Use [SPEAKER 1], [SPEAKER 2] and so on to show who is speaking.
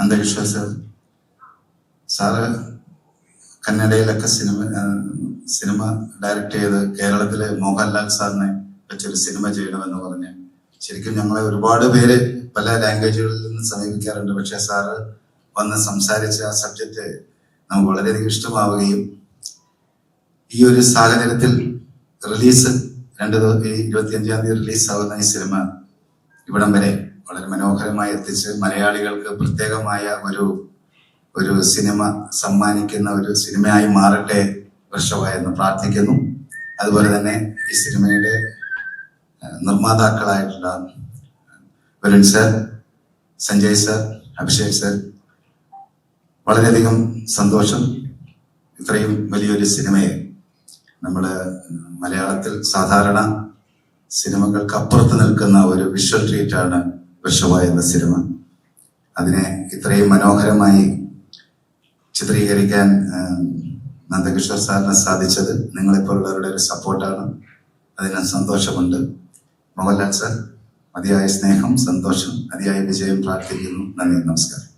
[SPEAKER 1] Nandakishore sir കന്നഡയിലൊക്കെ cinema direct ചെയ്ത് കേരളത്തിലെ മോഹൻലാൽ സാറിനെ വെച്ചൊരു സിനിമ ചെയ്യണമെന്ന് പറഞ്ഞ് ശരിക്കും ഞങ്ങളെ ഒരുപാട് പേര് പല ലാംഗ്വേജുകളിൽ നിന്ന് സമീപിക്കാറുണ്ട്. പക്ഷെ സാറ് വന്ന് സംസാരിച്ച ആ സബ്ജക്റ്റ് നമുക്ക് വളരെയധികം ഇഷ്ടമാവുകയും ഈ ഒരു സാഹചര്യത്തിൽ റിലീസ് 25-ാം തീയതി റിലീസാവുന്ന ഈ സിനിമ ഇവിടം വരെ വളരെ മനോഹരമായി എത്തിച്ച് മലയാളികൾക്ക് പ്രത്യേകമായ ഒരു സിനിമ സമ്മാനിക്കുന്ന ഒരു സിനിമയായി മാറട്ടെ വർഷമായെന്ന് പ്രാർത്ഥിക്കുന്നു. അതുപോലെ തന്നെ ഈ സിനിമയുടെ നിർമ്മാതാക്കളായിട്ടുള്ള Varun sir, Sanjay sir, Abhishek sir, വളരെയധികം സന്തോഷം. ഇത്രയും വലിയൊരു സിനിമയെ മലയാളത്തിൽ സാധാരണ സിനിമകൾക്ക് അപ്പുറത്ത് നിൽക്കുന്ന ഒരു വിഷ്വൽ ട്രീറ്റാണ് വർഷവായ എന്ന സിനിമ. അതിനെ ഇത്രയും മനോഹരമായി ചിത്രീകരിക്കാൻ നന്ദകിഷോർ സാറിന് സാധിച്ചത് നിങ്ങളിപ്പോഴുള്ളവരുടെ ഒരു സപ്പോർട്ടാണ്. അതിന് സന്തോഷമുണ്ട്. മോഹൻലാൽ സാർ, അതിയായ സ്നേഹം, സന്തോഷം, അതിയായ വിജയം പ്രാർത്ഥിക്കുന്നു. നന്ദി, നമസ്കാരം.